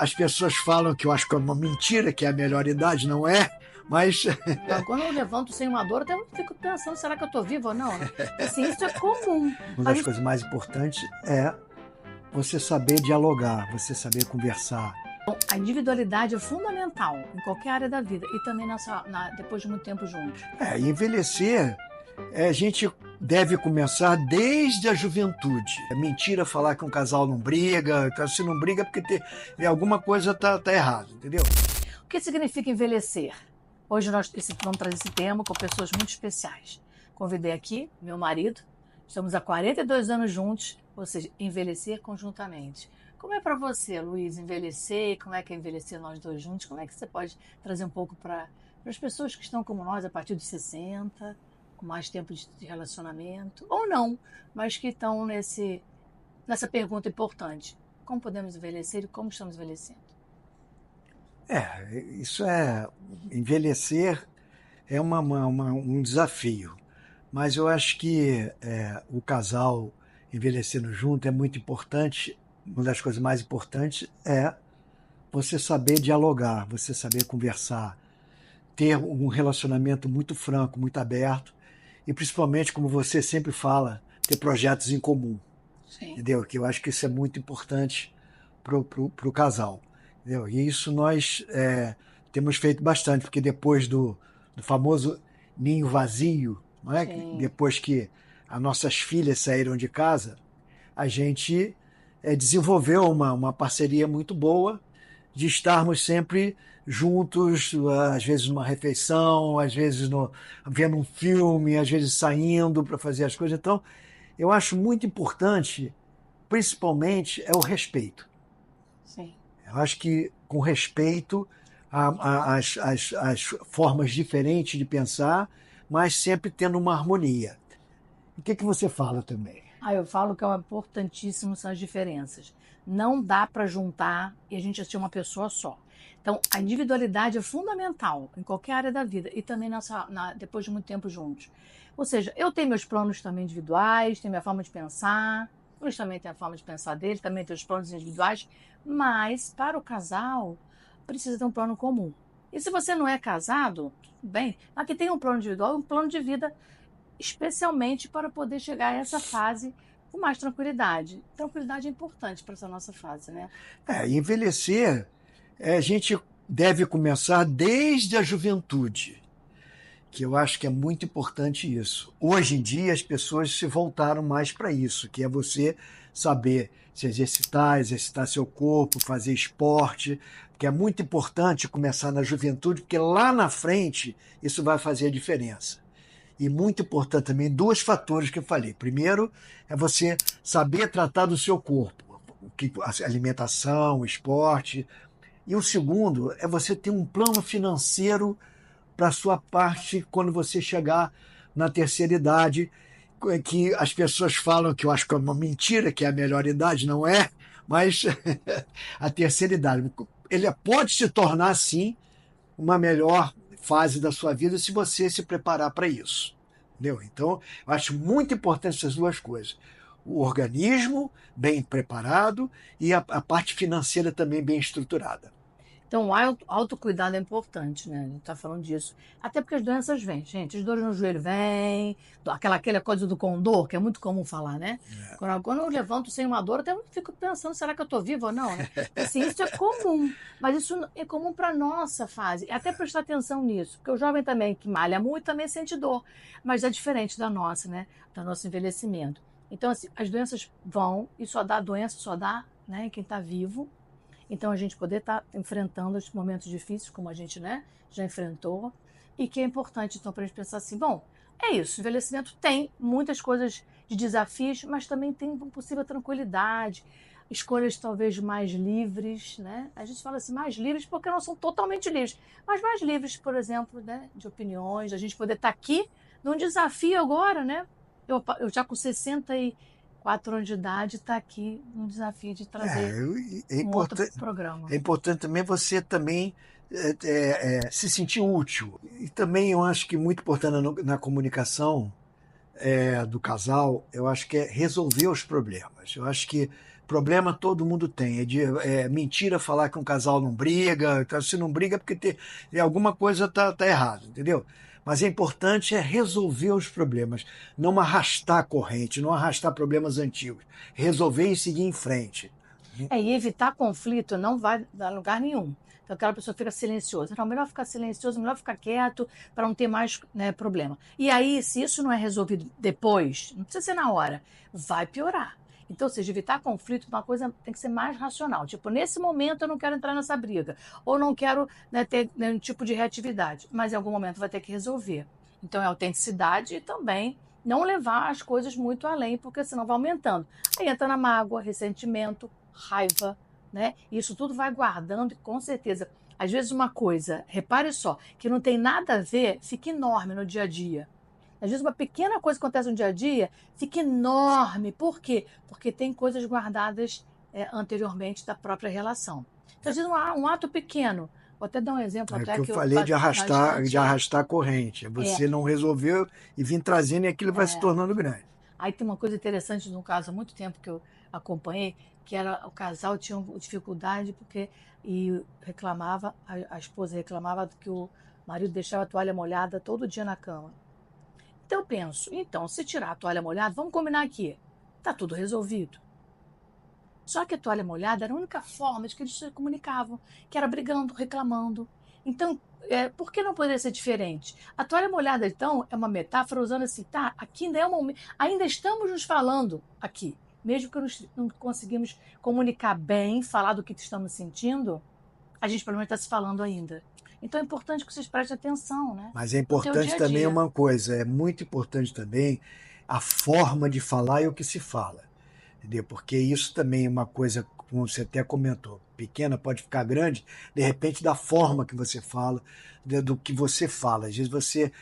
as pessoas falam que eu acho que é uma mentira, que é a melhor idade, não é? Mas Não, quando eu levanto sem uma dor, até eu fico pensando, será que eu tô viva ou não, né? Assim, isso é comum. uma das coisas mais importantes é você saber dialogar, você saber conversar. A individualidade é fundamental em qualquer área da vida e também depois de muito tempo juntos. Envelhecer, a gente deve começar desde a juventude. É mentira falar que um casal não briga, se não briga é porque alguma coisa tá errado, entendeu? O que significa envelhecer? Hoje nós vamos trazer esse tema com pessoas muito especiais. Convidei aqui meu marido, estamos há 42 anos juntos, ou seja, envelhecer conjuntamente. Como é para você, Luiz, envelhecer? Como é que é envelhecer nós dois juntos? Como é que você pode trazer um pouco para as pessoas que estão como nós a partir dos 60, com mais tempo de relacionamento, ou não, mas que estão nessa pergunta importante. Como podemos envelhecer e como estamos envelhecendo? Envelhecer é um desafio, mas eu acho que o casal envelhecendo junto é muito importante. Uma das coisas mais importantes é você saber dialogar, você saber conversar, ter um relacionamento muito franco, muito aberto e principalmente, como você sempre fala, ter projetos em comum. Sim. Entendeu? Que eu acho que isso é muito importante pro casal. Entendeu? E isso nós temos feito bastante, porque depois do famoso ninho vazio, não é? Depois que as nossas filhas saíram de casa, a gente desenvolveu uma parceria muito boa de estarmos sempre juntos, às vezes numa refeição, às vezes vendo um filme, às vezes saindo para fazer as coisas. Então, eu acho muito importante, principalmente, é o respeito. Sim. Eu acho que com respeito às formas diferentes de pensar, mas sempre tendo uma harmonia. O que você fala também? Eu falo que é importantíssimo são as diferenças. Não dá para juntar e a gente assistir uma pessoa só. Então, a individualidade é fundamental em qualquer área da vida e também depois de muito tempo juntos. Ou seja, eu tenho meus planos também individuais, tenho minha forma de pensar, eles também têm a forma de pensar deles, também têm os planos individuais, mas para o casal precisa ter um plano comum. E se você não é casado, tudo bem, mas que tem um plano individual, um plano de vida especialmente para poder chegar a essa fase com mais tranquilidade. Tranquilidade é importante para essa nossa fase, né? Envelhecer, a gente deve começar desde a juventude, que eu acho que é muito importante isso. Hoje em dia as pessoas se voltaram mais para isso, que é você saber se exercitar seu corpo, fazer esporte, que é muito importante começar na juventude, porque lá na frente isso vai fazer a diferença. E muito importante também, dois fatores que eu falei. Primeiro, é você saber tratar do seu corpo, a alimentação, o esporte. E o segundo é você ter um plano financeiro para a sua parte quando você chegar na terceira idade, que as pessoas falam que eu acho que é uma mentira, que é a melhor idade, não é? Mas a terceira idade. Ele pode se tornar, sim, uma melhor fase da sua vida se você se preparar para isso. Entendeu? Então, eu acho muito importante essas duas coisas. O organismo bem preparado e a parte financeira também bem estruturada. Então, o autocuidado é importante, né? A gente está falando disso. Até porque as doenças vêm, gente. As dores no joelho vêm, aquela coisa do condor, que é muito comum falar, né? Quando eu levanto sem uma dor, até eu fico pensando, será que eu estou viva ou não, né? Assim, isso é comum. Mas isso é comum para a nossa fase. Até prestar atenção nisso. Porque o jovem também, que malha muito, também sente dor. Mas é diferente da nossa, né? Do nosso envelhecimento. Então, assim, as doenças vão e doença só dá, né, quem está vivo. Então, a gente poder estar enfrentando os momentos difíceis, como a gente, né, já enfrentou, e que é importante, então, para a gente pensar assim, bom, é isso, o envelhecimento tem muitas coisas de desafios, mas também tem uma possível tranquilidade, escolhas talvez mais livres, né? A gente fala assim, mais livres porque não são totalmente livres, mas mais livres, por exemplo, né, de opiniões, a gente poder estar aqui num desafio agora, né? Eu já com 64 anos de idade, está aqui um desafio de trazer um outro programa. É importante também você também se sentir útil. E também eu acho que muito importante na comunicação do casal, eu acho que é resolver os problemas. Eu acho que Problema todo mundo tem. É mentira falar que um casal não briga. Então, se não briga é porque alguma coisa tá errada, entendeu? Mas é importante resolver os problemas, não arrastar a corrente, não arrastar problemas antigos. Resolver e seguir em frente. E evitar conflito não vai dar lugar nenhum. Então aquela pessoa fica silenciosa. Então, melhor ficar silencioso, melhor ficar quieto para não ter mais, né, problema. E aí, se isso não é resolvido depois, não precisa ser na hora, vai piorar. Então, ou seja, evitar conflito, uma coisa tem que ser mais racional. Tipo, nesse momento eu não quero entrar nessa briga, ou não quero, né, ter nenhum tipo de reatividade, mas em algum momento vai ter que resolver. Então, é autenticidade e também não levar as coisas muito além, porque senão vai aumentando. Aí entra na mágoa, ressentimento, raiva, né? Isso tudo vai guardando e com certeza, às vezes uma coisa, repare só, que não tem nada a ver, fica enorme no dia a dia. Às vezes uma pequena coisa que acontece no dia a dia fica enorme. Por quê? Porque tem coisas guardadas anteriormente da própria relação. Então, às vezes um ato pequeno, vou até dar um exemplo É até que eu que falei de bastante, arrastar a corrente. Você não resolveu e vir trazendo e aquilo vai se tornando grande. Aí tem uma coisa interessante num caso há muito tempo que eu acompanhei, que era o casal tinha dificuldade e reclamava, a esposa reclamava que o marido deixava a toalha molhada todo dia na cama. Então eu penso, então, se tirar a toalha molhada, vamos combinar aqui, tá tudo resolvido. Só que a toalha molhada era a única forma de que eles se comunicavam, que era brigando, reclamando. Então, por que não poderia ser diferente? A toalha molhada, então, é uma metáfora usando assim, tá, aqui ainda estamos nos falando aqui. Mesmo que não conseguimos comunicar bem, falar do que estamos sentindo, a gente pelo menos está se falando ainda. Então é importante que vocês prestem atenção, né? Mas é No teu importante dia a também dia. uma coisa, é muito importante também a forma de falar e o que se fala. Entendeu? Porque isso também é uma coisa, como você até comentou, pequena pode ficar grande, de repente da forma que você fala, do que você fala. Às vezes você,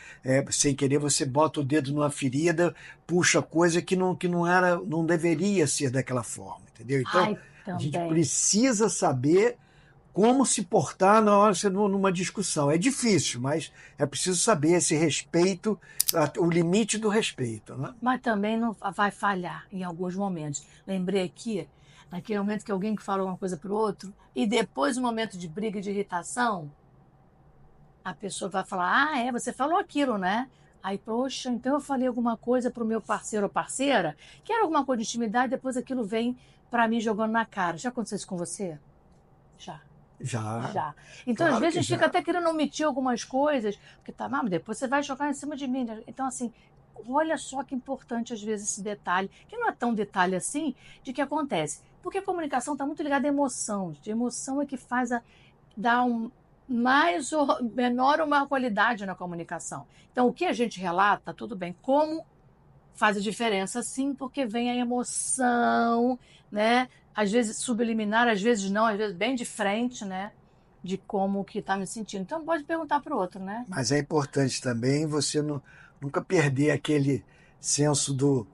sem querer, você bota o dedo numa ferida, puxa coisa que não deveria ser daquela forma, entendeu? Então, Ai, a gente também. precisa saber como se portar na hora de você numa discussão. É difícil, mas é preciso saber esse respeito, o limite do respeito, né? Mas também não vai falhar em alguns momentos. Lembrei aqui, naquele momento que alguém que fala uma coisa para o outro, e depois, no momento de briga e de irritação, a pessoa vai falar, você falou aquilo, né? Aí, poxa, então eu falei alguma coisa para o meu parceiro ou parceira, que era alguma coisa de intimidade, depois aquilo vem para mim jogando na cara. Já aconteceu isso com você? Já. Já, Já. Então, às claro vezes, que a gente fica já. até querendo omitir algumas coisas, porque tá, mas depois você vai jogar em cima de mim, né? Então, assim, olha só que importante, às vezes, esse detalhe, que não é tão detalhe assim, de que acontece. Porque a comunicação está muito ligada à emoção. A emoção é que faz dar mais ou menor ou maior qualidade na comunicação. Então, o que a gente relata, tudo bem. Como faz a diferença, sim, porque vem a emoção, né? Às vezes subliminar, às vezes não, às vezes bem de frente, né? De como que está me sentindo. Então pode perguntar para o outro, né? Mas é importante também você nunca perder aquele senso do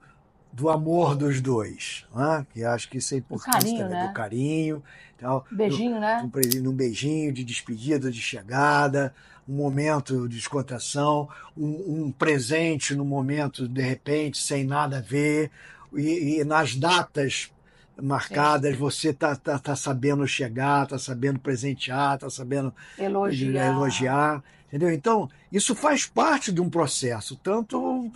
amor dos dois, né? Que acho que isso é Do importante carinho, também, do né? carinho, tal, Beijinho, né? num beijinho de despedida, de chegada, um momento de descontração, um presente no momento, de repente, sem nada a ver, e nas datas Sim. marcadas você tá sabendo chegar, tá sabendo presentear, tá sabendo Elogiar. elogiar. Entendeu? Então, isso faz parte de um processo, tanto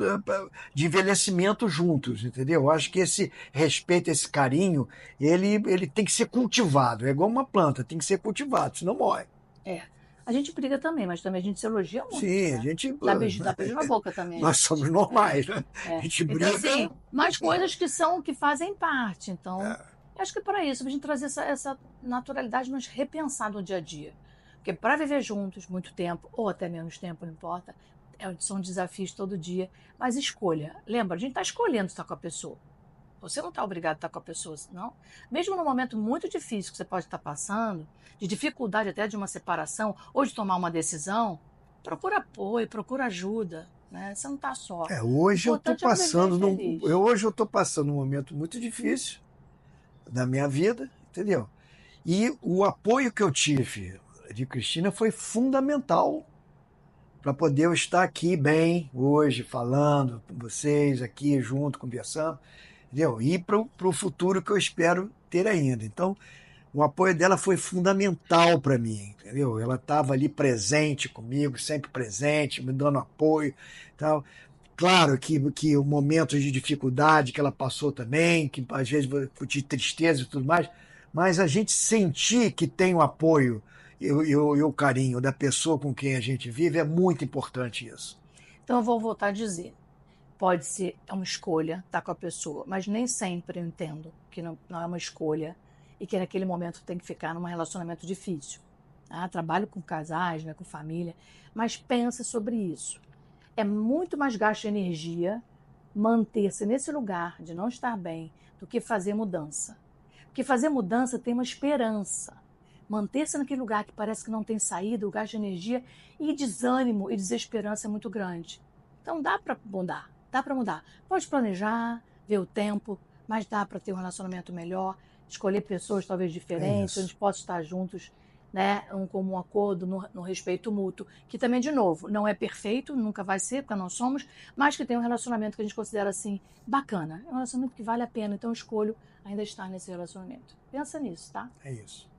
de envelhecimento juntos, entendeu? Eu acho que esse respeito, esse carinho, ele tem que ser cultivado. É igual uma planta, tem que ser cultivado, senão morre. É. A gente briga também, mas também a gente se elogia muito, Sim, a né? gente. Dá beijo na boca também. Nós somos normais, né? A É. gente Então, briga. assim, mais coisas que fazem parte. Então, eu acho que é para isso, a gente trazer essa naturalidade, mas repensar no dia a dia. Porque para viver juntos muito tempo, ou até menos tempo, não importa, são desafios todo dia. Mas escolha. Lembra, a gente está escolhendo estar com a pessoa. Você não está obrigado a estar com a pessoa, não. Mesmo num momento muito difícil que você pode estar passando, de dificuldade até de uma separação, ou de tomar uma decisão, procura apoio, procura ajuda. Né? Você não está só. O Hoje eu estou importante é viver passando feliz. hoje eu estou passando um momento muito difícil da minha vida, entendeu? E o apoio que eu tive de Cristina foi fundamental para poder eu estar aqui bem hoje, falando com vocês, aqui junto, conversando, entendeu? E para o futuro que eu espero ter ainda. Então, o apoio dela foi fundamental para mim, entendeu? Ela estava ali presente comigo, sempre presente, me dando apoio, tal. Claro que o momento de dificuldade que ela passou também, que às vezes de tristeza e tudo mais, mas a gente sentir que tem o apoio e o carinho da pessoa com quem a gente vive é muito importante isso. Então eu vou voltar a dizer, pode ser uma escolha estar com a pessoa, mas nem sempre eu entendo que não é uma escolha e que naquele momento tem que ficar num relacionamento difícil. Tá? Trabalho com casais, né, com família, mas pensa sobre isso. É muito mais gasto de energia manter-se nesse lugar de não estar bem do que fazer mudança. Porque fazer mudança tem uma esperança. Manter-se naquele lugar que parece que não tem saída, o gasto de energia e desânimo e desesperança é muito grande. Então dá para mudar, dá para mudar. Pode planejar, ver o tempo, mas dá para ter um relacionamento melhor, escolher pessoas talvez diferentes, onde possam estar juntos, né, um comum acordo no respeito mútuo, que também, de novo, não é perfeito, nunca vai ser, porque não somos, mas que tem um relacionamento que a gente considera assim, bacana. É um relacionamento que vale a pena, então eu escolho ainda estar nesse relacionamento. Pensa nisso, tá? É isso.